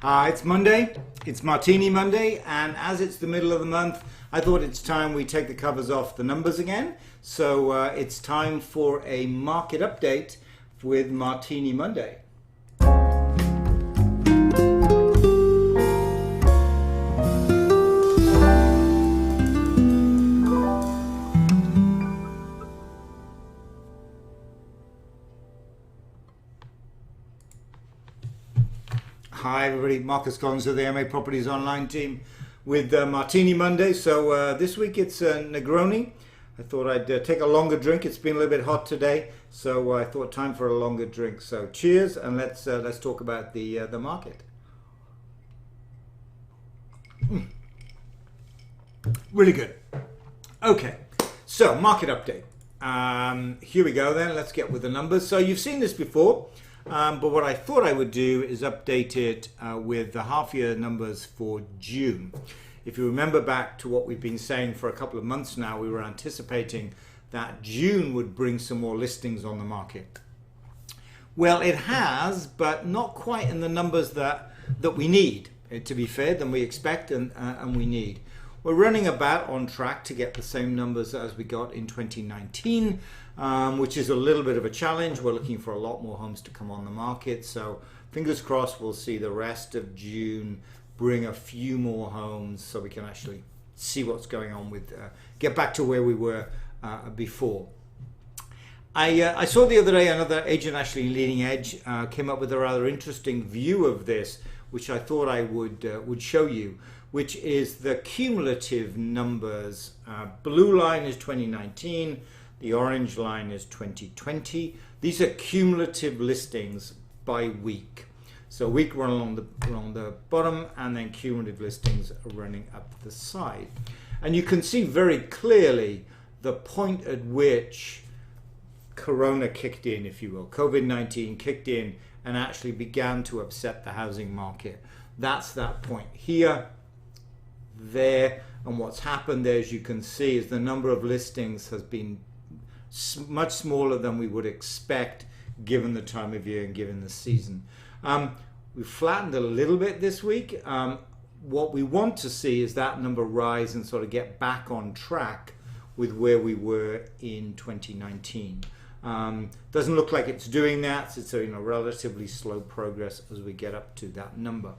It's Monday, it's Martini Monday, and as it's the middle of the month, I thought it's time we take the covers off the numbers again. So it's time for a market update with Martini Monday. Hi everybody, Marcus Collins of the MA Properties Online team with Martini Monday. So this week it's Negroni. I thought I'd take a longer drink. It's been a little bit hot today, so I thought time for a longer drink. So cheers, and let's talk about the market. Really good. Okay, so market update. Here we go then. Let's get with the numbers. So you've seen this before. But what I thought I would do is update it with the half-year numbers for June. If you remember back to what we've been saying for a couple of months now, we were anticipating that June would bring some more listings on the market. Well, it has, but not quite in the numbers that we need, to be fair, than we expect and we need. We're running about on track to get the same numbers as we got in 2019, which is a little bit of a challenge. We're looking for a lot more homes to come on the market. So fingers crossed we'll see the rest of June bring a few more homes so we can actually see what's going on with, get back to where we were before. I saw the other day another agent, actually Leading Edge, came up with a rather interesting view of this, which I thought I would show you, which is the cumulative numbers. Blue line is 2019, the orange line is 2020. These are cumulative listings by week. So week run along the bottom, and then cumulative listings are running up the side. And you can see very clearly the point at which Corona kicked in, if you will. COVID-19 kicked in and actually began to upset the housing market. That's that point here, there, and what's happened there, as you can see, is the number of listings has been much smaller than we would expect given the time of year and given the season. We've flattened a little bit this week. What we want to see is that number rise and sort of get back on track with where we were in 2019. Doesn't look like it's doing that. It's a relatively slow progress as we get up to that number.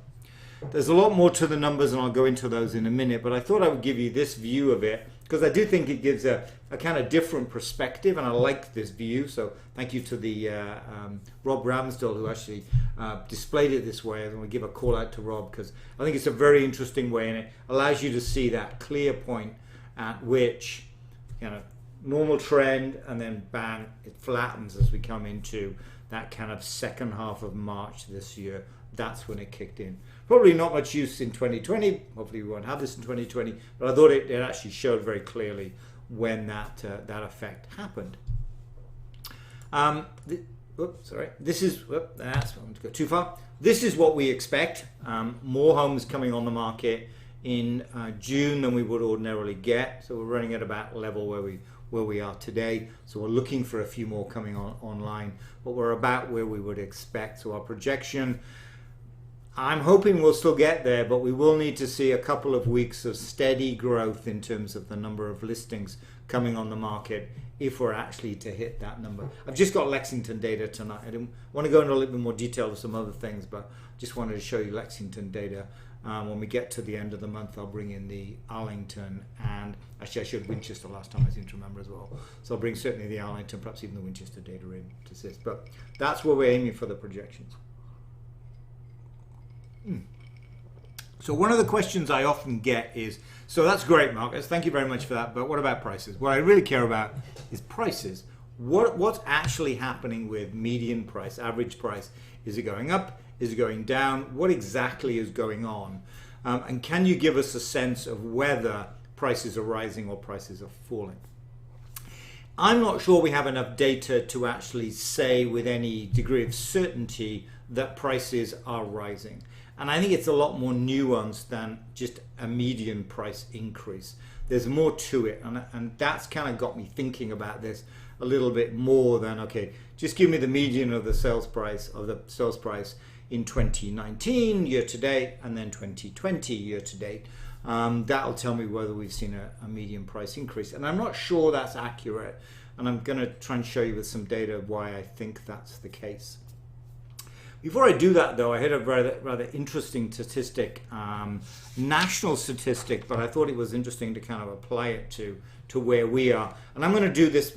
There's a lot more to the numbers, and I'll go into those in a minute, but I thought I would give you this view of it because I do think it gives a kind of different perspective, and I like this view. So thank you to the Rob Ramsdell, who actually displayed it this way. I'm going to give a call out to Rob because I think it's a very interesting way, and it allows you to see that clear point at which normal trend, and then bang, it flattens as we come into that kind of second half of March this year. That's when it kicked in. Probably not much use in 2020. Hopefully we won't have this in 2020. But I thought it actually showed very clearly when that effect happened. This is, that's I'm going to go too far. This is what we expect. More homes coming on the market in June than we would ordinarily get. So we're running at about level where we are today. So we're looking for a few more coming online, but we're about where we would expect. So our projection, I'm hoping we'll still get there, but we will need to see a couple of weeks of steady growth in terms of the number of listings coming on the market if we're actually to hit that number. I've just got Lexington data tonight. I didn't want to go into a little bit more detail with some other things, but just wanted to show you Lexington data. When we get to the end of the month, I'll bring in the Arlington, and actually I showed Winchester last time, I seem to remember as well. So I'll bring certainly the Arlington, perhaps even the Winchester data in to this. But that's where we're aiming for the projections. So one of the questions I often get is, so that's great, Marcus, thank you very much for that, but what about prices? What I really care about is prices. What's actually happening with median price, average price? Is it going up? Is it going down? What exactly is going on? And can you give us a sense of whether prices are rising or prices are falling? I'm not sure we have enough data to actually say with any degree of certainty that prices are rising. And I think it's a lot more nuanced than just a median price increase. There's more to it, and that's kind of got me thinking about this a little bit more than, okay, just give me the median of the sales price, in 2019 year to date and then 2020 year to date. That'll tell me whether we've seen a median price increase. And I'm not sure that's accurate. And I'm going to try and show you with some data why I think that's the case. Before I do that, though, I had a rather interesting statistic, national statistic, but I thought it was interesting to kind of apply it to where we are. And I'm going to do this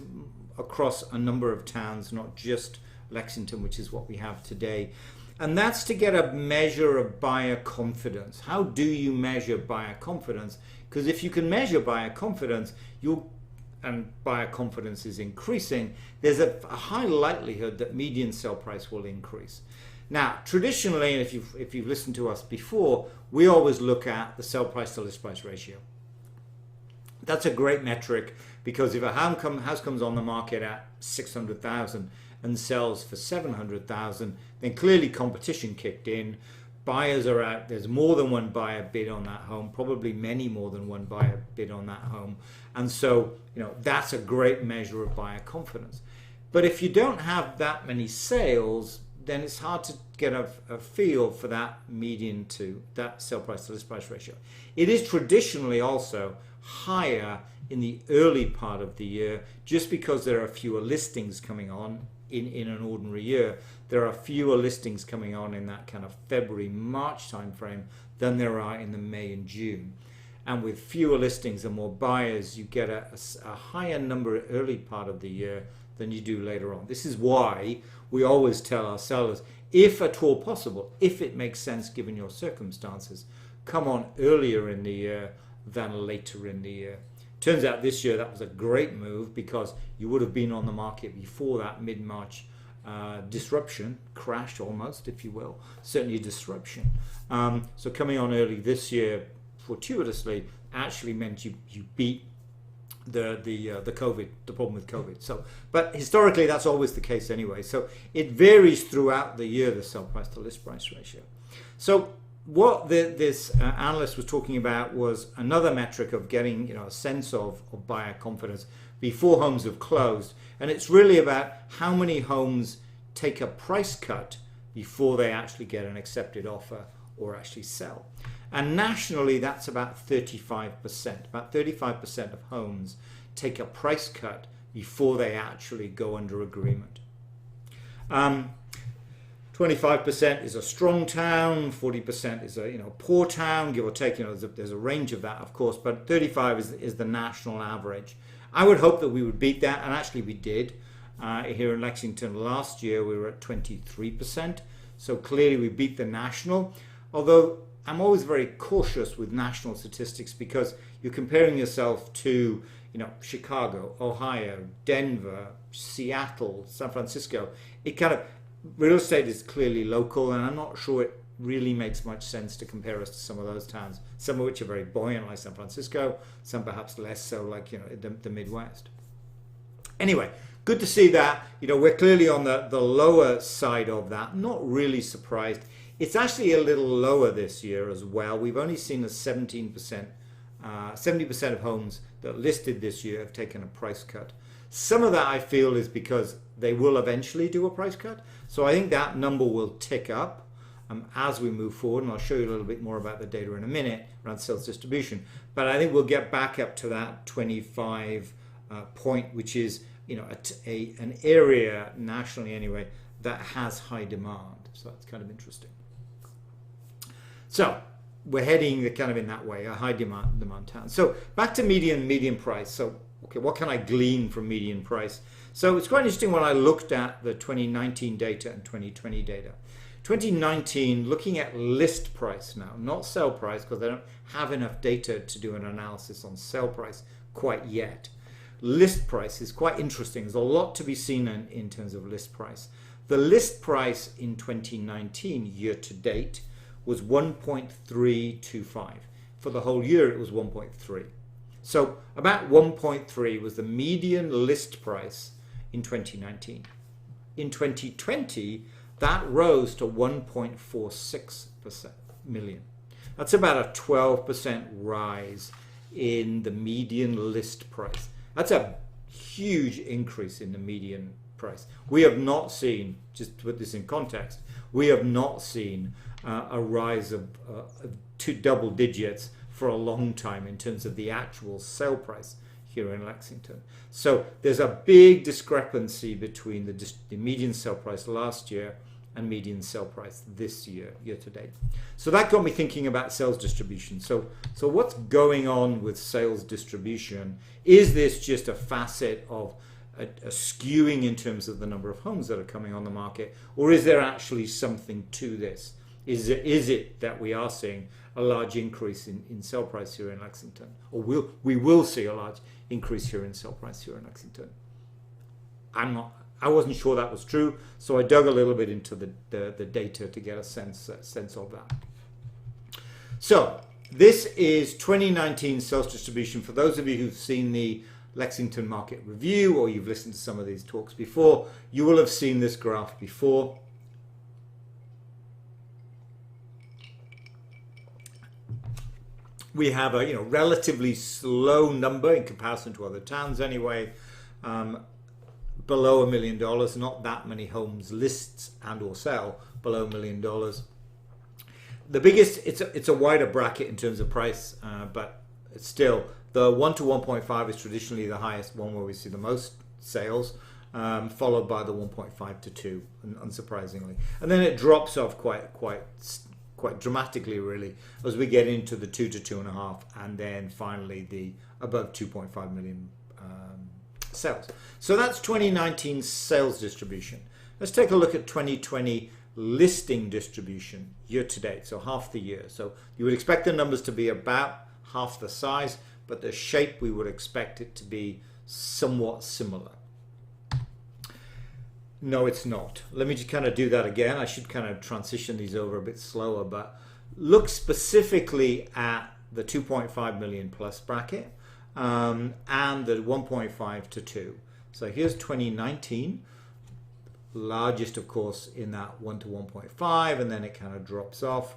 across a number of towns, not just Lexington, which is what we have today. And that's to get a measure of buyer confidence. How do you measure buyer confidence? Because if you can measure buyer confidence, and buyer confidence is increasing, there's a high likelihood that median sale price will increase. Now, traditionally, and if you've listened to us before, we always look at the sale price to list price ratio. That's a great metric, because if a house comes on the market at 600,000 and sells for 700,000, then clearly competition kicked in. Buyers are out. There's more than one buyer bid on that home, probably many more than one buyer bid on that home. And so, that's a great measure of buyer confidence. But if you don't have that many sales, then it's hard to get a feel for that median to that sale price to list price ratio. It is traditionally also higher in the early part of the year, just because there are fewer listings coming on in an ordinary year. There are fewer listings coming on in that kind of February, March timeframe than there are in the May and June. And with fewer listings and more buyers, you get a higher number early part of the year than you do later on. This is why we always tell our sellers, if at all possible, if it makes sense given your circumstances, come on earlier in the year than later in the year. Turns out this year that was a great move, because you would have been on the market before that mid-March disruption, crash almost, if you will, certainly a disruption. So coming on early this year, fortuitously, actually meant you beat the COVID, the problem with COVID. So, but historically that's always the case anyway. So it varies throughout the year, the sell price to list price ratio. So what this analyst was talking about was another metric of getting a sense of buyer confidence before homes have closed, and it's really about how many homes take a price cut before they actually get an accepted offer or actually sell. And nationally, that's about 35%. About 35% of homes take a price cut before they actually go under agreement. 25% is a strong town, 40% is a poor town, give or take. There's a range of that, of course, but 35 is the national average. I would hope that we would beat that, and actually we did. Here in Lexington last year, we were at 23%, so clearly we beat the national. Although I'm always very cautious with national statistics, because you're comparing yourself to Chicago, Ohio, Denver, Seattle, San Francisco. Real estate is clearly local, and I'm not sure it really makes much sense to compare us to some of those towns, some of which are very buoyant like San Francisco, some perhaps less so like the Midwest. Anyway, good to see that we're clearly on the lower side of that. Not really surprised. It's actually a little lower this year as well. We've only seen a 17%, 70% of homes that listed this year have taken a price cut. Some of that I feel is because they will eventually do a price cut. So I think that number will tick up as we move forward, and I'll show you a little bit more about the data in a minute around sales distribution. But I think we'll get back up to that 25 point, which is an area nationally anyway that has high demand. So that's kind of interesting. So we're heading kind of in that way, a high demand town. So back to median price. So okay, what can I glean from median price? So it's quite interesting when I looked at the 2019 data and 2020 data. 2019, looking at list price now, not sale price, because they don't have enough data to do an analysis on sale price quite yet. List price is quite interesting. There's a lot to be seen in terms of list price. The list price in 2019 year to date was 1.325. For the whole year, it was 1.3. So about 1.3 was the median list price in 2019. In 2020, that rose to 1.46 million. That's about a 12% rise in the median list price. That's a huge increase in the median price. We have not seen, just to put this in context, we have not seen a rise of two double digits for a long time in terms of the actual sale price here in Lexington. So there's a big discrepancy between the median sale price last year and median sale price this year to date. So that got me thinking about sales distribution. So what's going on with sales distribution? Is this just a facet of a skewing in terms of the number of homes that are coming on the market, or is there actually something to this? Is it that we are seeing a large increase in sale price here in Lexington, or we will see a large increase here in sale price here in Lexington? I wasn't sure that was true, so I dug a little bit into the data to get a sense of that. So this is 2019 sales distribution. For those of you who've seen the Lexington Market Review, or you've listened to some of these talks before, you will have seen this graph before. We have a relatively slow number in comparison to other towns anyway. Below $1 million, not that many homes lists and or sell below $1 million. The biggest, it's a wider bracket in terms of price, but it's still the 1 to 1.5 is traditionally the highest one where we see the most sales, followed by the 1.5 to 2, unsurprisingly, and then it drops off quite dramatically, really, as we get into the 2 to 2.5, and then finally the above 2.5 million sales. So that's 2019 sales distribution. Let's take a look at 2020 listing distribution year to date, so half the year. So you would expect the numbers to be about half the size, but the shape we would expect it to be somewhat similar. No, it's not. Let me just kind of do that again. I should kind of transition these over a bit slower, but look specifically at the 2.5 million plus bracket and the 1.5 to 2. So here's 2019, largest of course in that 1 to 1.5, and then it kind of drops off.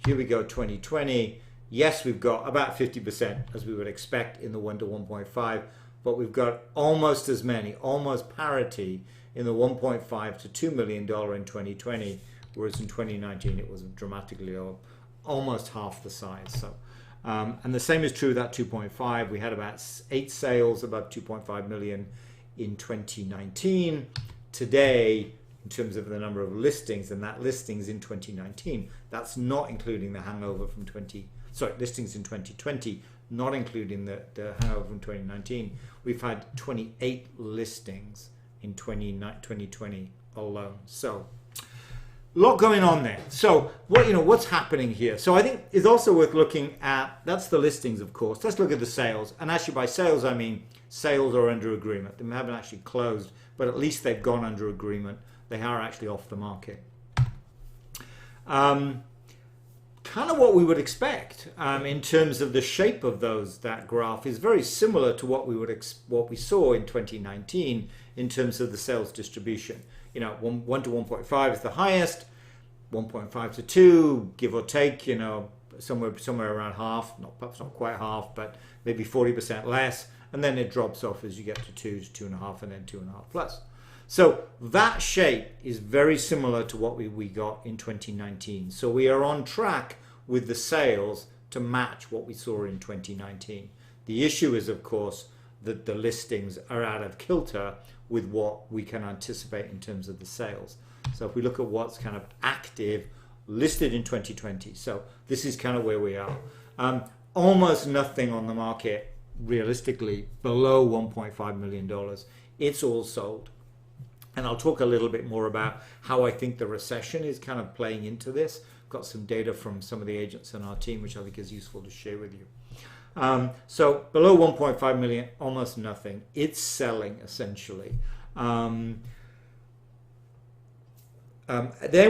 Here we go, 2020. Yes, we've got about 50% as we would expect in the 1 to 1.5, but we've got almost as many, almost parity in the 1.5 to $2 million in 2020, whereas in 2019 it was dramatically almost half the size. So, and the same is true of that 2.5. We had about 8 sales, about 2.5 million in 2019. Today, in terms of the number of listings, and that listings in 2019, that's not including the hangover from listings in 2020, not including the hangover from 2019. We've had 28 listings in 2020 alone. So a lot going on there. So what's happening here? So I think it's also worth looking at, that's the listings, of course. Let's look at the sales. And actually by sales, I mean sales are under agreement. They haven't actually closed, but at least they've gone under agreement. They are actually off the market. Kind of what we would expect in terms of the shape of that graph is very similar to what we saw in 2019 in terms of the sales distribution. 1 to 1.5 is the highest, 1.5 to 2, give or take, somewhere around half, perhaps not quite half, but maybe 40% less, and then it drops off as you get to 2 to 2.5, and then 2.5 plus. So that shape is very similar to what we got in 2019. So we are on track with the sales to match what we saw in 2019. The issue is, of course, that the listings are out of kilter with what we can anticipate in terms of the sales. So if we look at what's kind of active, listed in 2020, so this is kind of where we are. Almost nothing on the market, realistically, below $1.5 million. It's all sold. And I'll talk a little bit more about how I think the recession is kind of playing into this. I've got some data from some of the agents on our team, which I think is useful to share with you. So below 1.5 million, almost nothing. It's selling essentially. Then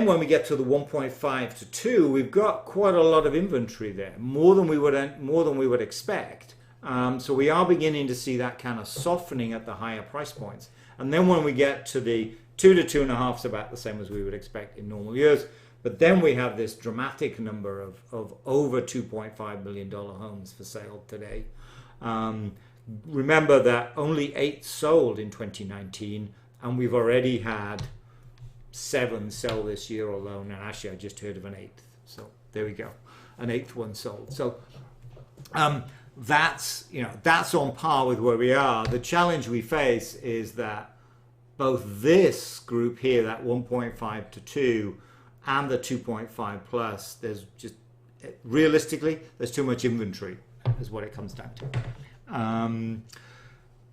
when we get to the 1.5 to 2, we've got quite a lot of inventory there, more than we would expect. So we are beginning to see that kind of softening at the higher price points. And then when we get to the 2 to 2.5, it's about the same as we would expect in normal years. But then we have this dramatic number of over $2.5 million homes for sale today. Remember that only 8 sold in 2019. and we've already had 7 sell this year alone, and actually I just heard of an 8th. So there we go, an 8th one sold. So that's on par with where we are. The challenge we face is that both this group here, that 1.5 to 2, and the 2.5 plus, there's just realistically there's too much inventory, is what it comes down to.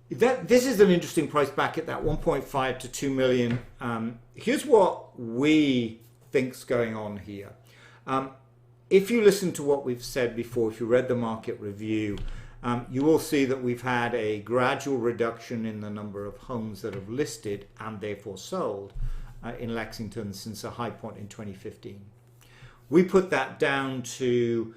This is an interesting price back at that 1.5 to 2 million. Here's what we think's going on here. If you listen to what we've said before, if you read the market review, you will see that we've had a gradual reduction in the number of homes that have listed and therefore sold in Lexington since a high point in 2015. We put that down to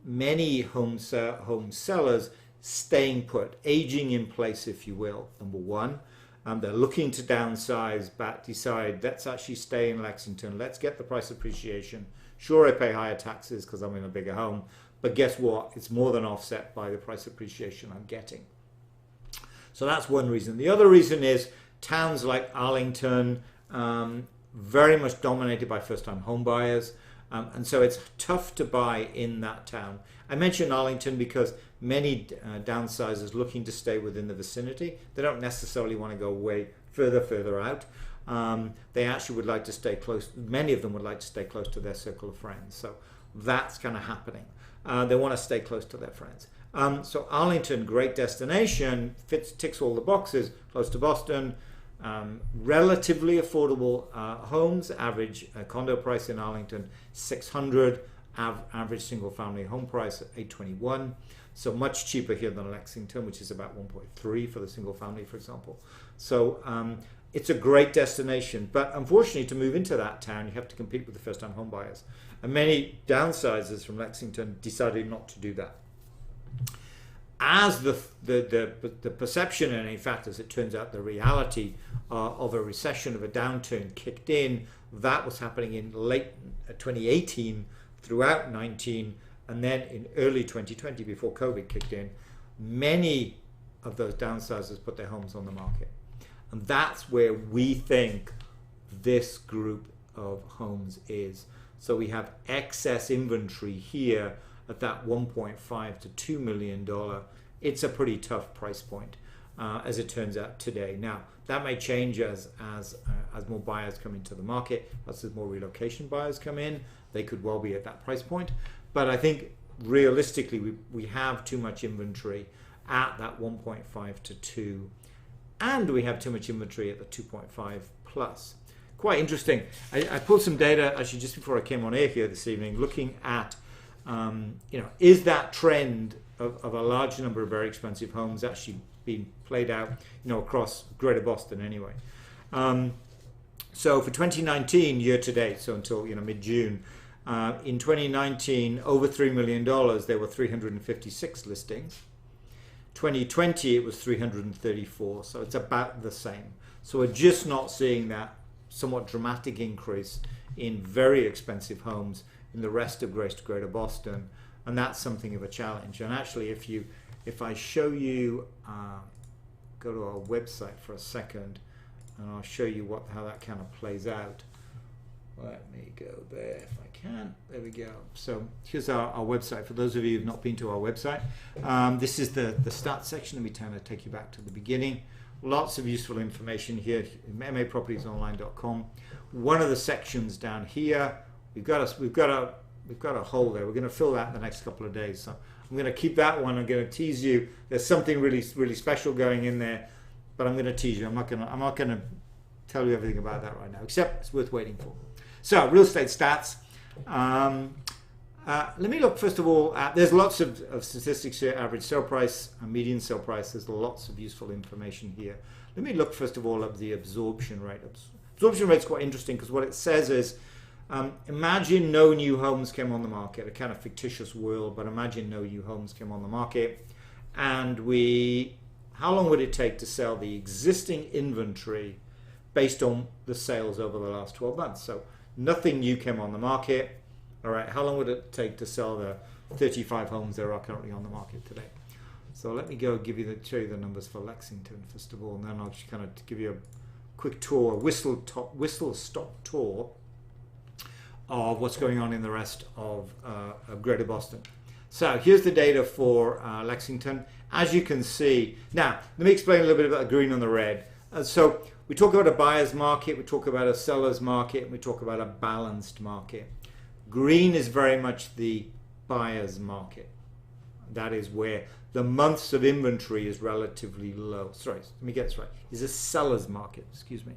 many home sellers staying put, aging in place, if you will. Number one, they're looking to downsize, but decide, let's actually stay in Lexington. Let's get the price appreciation. Sure, I pay higher taxes because I'm in a bigger home, but guess what? It's more than offset by the price appreciation I'm getting. So that's one reason. The other reason is towns like Arlington, very much dominated by first-time home buyers, and so it's tough to buy in that town. I mention Arlington because many downsizers looking to stay within the vicinity, they don't necessarily want to go way further out. They actually would like to stay close. Many of them would like to stay close to their circle of friends. So that's kind of happening. They want to stay close to their friends. So Arlington, great destination, ticks all the boxes, close to Boston, relatively affordable homes. Average condo price in Arlington, $600. Average single family home price at $821. So much cheaper here than Lexington, which is about 1.3 for the single family, for example. So it's a great destination, but unfortunately to move into that town, you have to compete with the first-time home buyers. And many downsizers from Lexington decided not to do that. As the perception, and in fact, as it turns out, the reality of a recession, of a downturn kicked in, that was happening in late 2018, throughout 19, and then in early 2020, before COVID kicked in, many of those downsizers put their homes on the market. And that's where we think this group of homes is. So we have excess inventory here at that $1.5 to $2 million. It's a pretty tough price point, as it turns out today. Now, that may change as more buyers come into the market, as more relocation buyers come in. They could well be at that price point. But I think realistically, we have too much inventory at that 1.5 to 2, and we have too much inventory at the 2.5 plus. Quite interesting. I pulled some data actually just before I came on air here this evening, looking at is that trend of a large number of very expensive homes actually being played out across Greater Boston anyway. So for 2019 year to date, so until mid-June, in 2019 over $3 million there were 356 listings. 2020 it was 334, so it's about the same. So we're just not seeing that somewhat dramatic increase in very expensive homes in the rest of Greater Boston, and that's something of a challenge. And actually, if I show you, go to our website for a second, and I'll show you how that kind of plays out. Let me go there if I can. There we go. So here's our website. For those of you who've not been to our website, this is the stats section. Let me kind of take you back to the beginning. Lots of useful information here. mapropertiesonline.com. One of the sections down here, we've got a hole there. We're going to fill that in the next couple of days. So I'm going to keep that one. I'm going to tease you. There's something really special going in there, but I'm going to tease you. I'm not going to tell you everything about that right now, except it's worth waiting for. So real estate stats. Let me look first of all at, there's lots of statistics here, average sale price, median sale price. There's lots of useful information here. Let me look first of all at the absorption rate. Absorption rate's quite interesting because what it says is, imagine no new homes came on the market, a kind of fictitious world, but imagine no new homes came on the market, and how long would it take to sell the existing inventory based on the sales over the last 12 months? So nothing new came on the market. All right, how long would it take to sell the 35 homes that are currently on the market today? So let me go show you the numbers for Lexington first of all, and then I'll just kind of give you quick tour, whistle stop tour of what's going on in the rest of Greater Boston. So here's the data for Lexington. As you can see, now let me explain a little bit about the green and the red. So we talk about a buyer's market, we talk about a seller's market, and we talk about a balanced market. Green is very much the buyer's market. That is where the months of inventory is relatively low. Sorry, let me get this right. It's a seller's market, excuse me.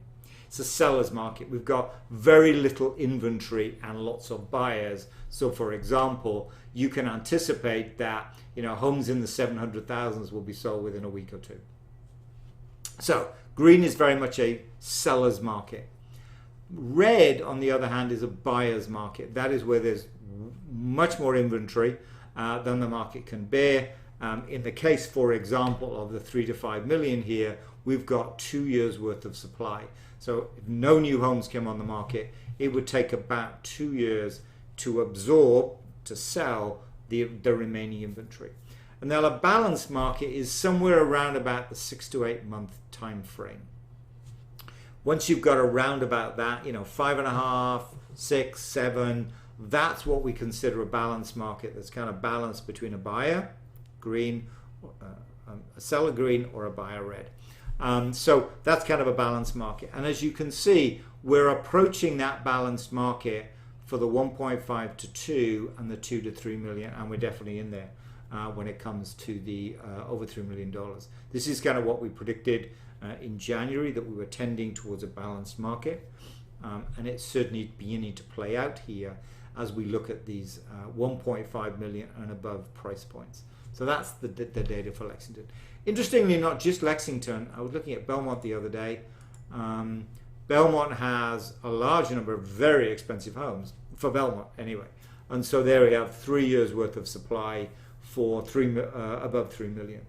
It's a seller's market. We've got very little inventory and lots of buyers. So for example, you can anticipate that, you know, homes in the 700,000s will be sold within a week or two. So green is very much a seller's market. Red, on the other hand, is a buyer's market. That is where there's much more inventory than the market can bear. In the case, for example, of the 3 to 5 million here, we've got 2 years worth of supply. So if no new homes came on the market, it would take about 2 years to absorb, to sell the remaining inventory. And now a balanced market is somewhere around about the 6 to 8 month time frame. Once you've got around about that, you know, 5.5, 6, 7, that's what we consider a balanced market. That's kind of balanced between a buyer, green, a seller green, or a buyer red. So that's kind of a balanced market. And as you can see, we're approaching that balanced market for the 1.5 to 2 and the 2 to 3 million, and we're definitely in there when it comes to the over $3 million. This is kind of what we predicted in January, that we were tending towards a balanced market, and it's certainly beginning to play out here as we look at these 1.5 million and above price points. So that's the data for Lexington. Interestingly, not just Lexington. I was looking at Belmont the other day. Belmont has a large number of very expensive homes, for Belmont anyway. And so there we have 3 years worth of supply for above 3 million.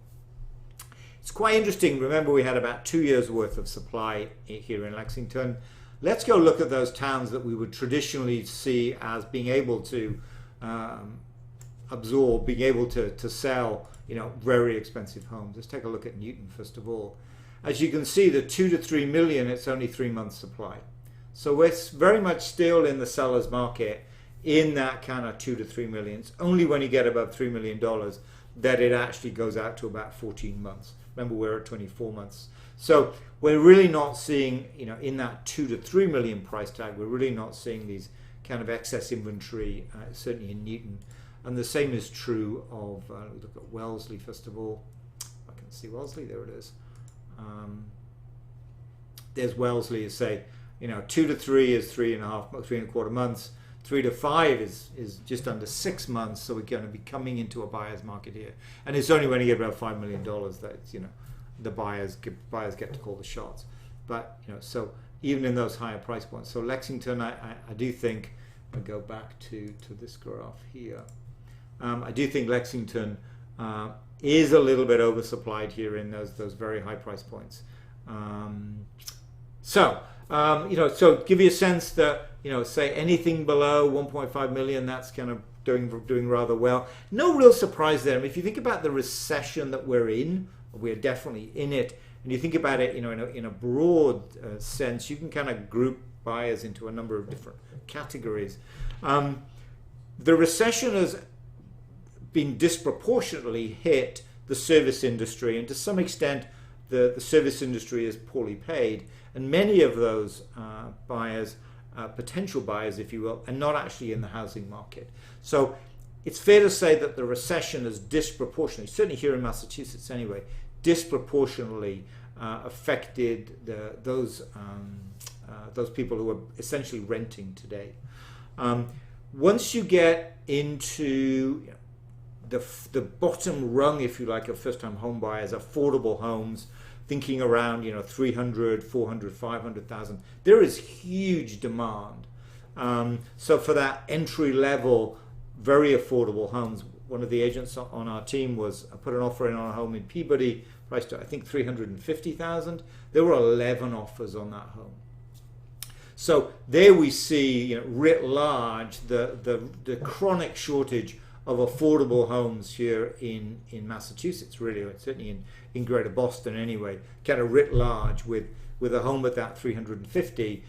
It's quite interesting. Remember, we had about 2 years worth of supply here in Lexington. Let's go look at those towns that we would traditionally see as being able to absorb, being able to sell, you know, very expensive homes. Let's take a look at Newton first of all. As you can see, the 2 to 3 million, it's only 3 months supply. So we're very much still in the seller's market in that kind of 2 to 3 million. It's only when you get above $3 million that it actually goes out to about 14 months. Remember, we're at 24 months. So we're really not seeing, you know, in that 2 to 3 million price tag, we're really not seeing these kind of excess inventory, certainly in Newton. And the same is true of, look at Wellesley first of all. I can see Wellesley, there it is. There's Wellesley, say, you know, 2 to 3 is 3.25 months. 3 to 5 is just under 6 months. So we're going to be coming into a buyer's market here. And it's only when you get about $5 million that, you know, the buyers get to call the shots. But, you know, so even in those higher price points. So Lexington, I do think, I'll go back to this graph here. I do think Lexington is a little bit oversupplied here in those very high price points. So give you a sense that, you know, say anything below 1.5 million, that's kind of doing rather well. No real surprise there. I mean, if you think about the recession that we're definitely in it, and you think about it, you know, in a broad sense, you can kind of group buyers into a number of different categories. The recession has been disproportionately hit the service industry, and to some extent the service industry is poorly paid, and many of those buyers, potential buyers if you will, are not actually in the housing market. So it's fair to say that the recession has disproportionately, certainly here in Massachusetts anyway, disproportionately affected those people who are essentially renting today. Once you get into the bottom rung, if you like, of first-time home buyers, affordable homes, thinking around, you know, 300, 400, 500,000, there is huge demand. So for that entry level, very affordable homes, one of the agents on our team put an offer in on a home in Peabody, priced at I think 350,000. There were 11 offers on that home. So there we see, you know, writ large, the chronic shortage of affordable homes here in Massachusetts, really, or certainly in Greater Boston anyway, kind of writ large, with a home at that 350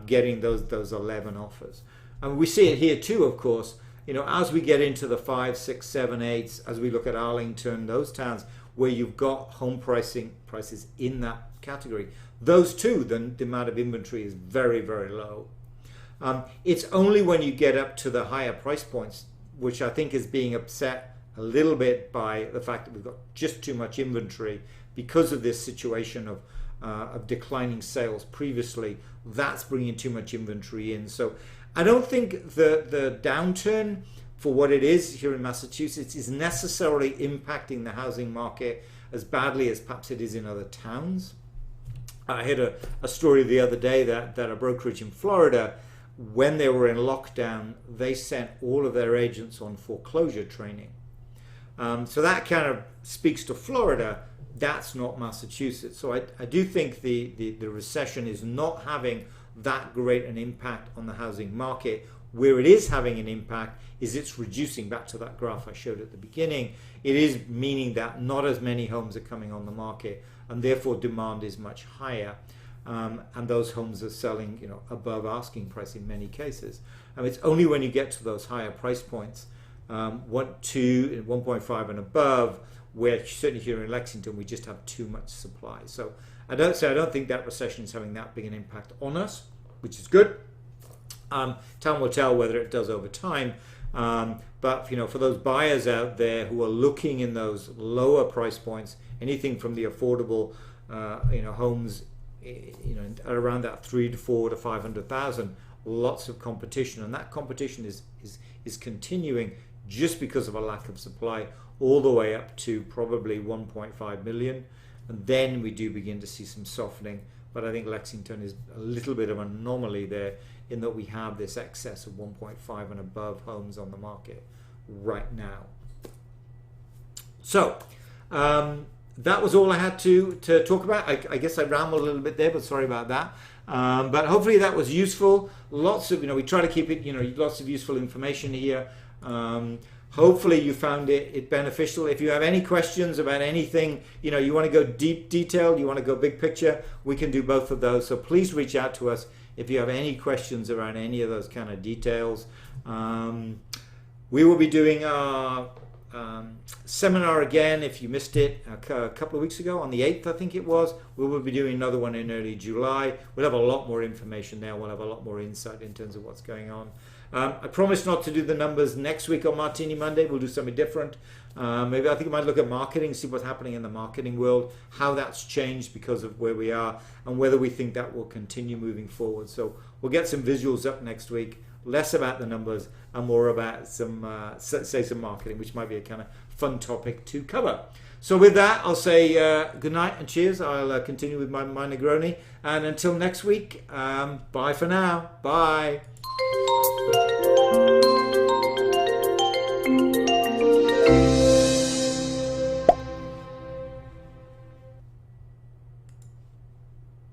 getting those 11 offers. And we see it here too, of course. As we get into the 5, 6, 7, 8s, as we look at Arlington, those towns where you've got home prices in that category, those too, the amount of inventory is very, very low. It's only when you get up to the higher price points, which I think is being upset a little bit by the fact that we've got just too much inventory because of this situation of declining sales previously. That's bringing too much inventory in. So I don't think the downturn, for what it is here in Massachusetts, is necessarily impacting the housing market as badly as perhaps it is in other towns. I heard a story the other day that a brokerage in Florida, when they were in lockdown, they sent all of their agents on foreclosure training. So that kind of speaks to Florida. That's not Massachusetts. So I do think the recession is not having that great an impact on the housing market. Where it is having an impact is it's reducing, back to that graph I showed at the beginning. It is meaning that not as many homes are coming on the market, and therefore demand is much higher. And those homes are selling, above asking price in many cases. It's only when you get to those higher price points, 1, 2, 1.5 and above, where certainly here in Lexington we just have too much supply. So I don't think that recession is having that big an impact on us, which is good. Time will tell whether it does over time. But for those buyers out there who are looking in those lower price points, anything from the affordable, homes, around that 3 to 4 to 500,000, lots of competition, and that competition is continuing just because of a lack of supply, all the way up to probably 1.5 million, and then we do begin to see some softening. But I think Lexington is a little bit of an anomaly there, in that we have this excess of 1.5 and above homes on the market right now. So that was all I had to talk about. I guess I rambled a little bit there, but sorry about that. But hopefully that was useful. Lots of, we try to keep it, lots of useful information here. Hopefully you found it beneficial. If you have any questions about anything, you want to go deep detail, you want to go big picture, we can do both of those. So please reach out to us if you have any questions around any of those kind of details. We will be doing our seminar again, if you missed it, a couple of weeks ago, on the 8th, I think it was. We will be doing another one in early July. We'll have a lot more information there. We'll have a lot more insight in terms of what's going on. I promise not to do the numbers next week on Martini Monday. We'll do something different. Maybe I think I might look at marketing, see what's happening in the marketing world, how that's changed because of where we are, and whether we think that will continue moving forward. So we'll get some visuals up next week, less about the numbers and more about some marketing, which might be a kind of fun topic to cover. So with that, I'll say good night and cheers. I'll continue with my Negroni. And until next week, bye for now. Bye.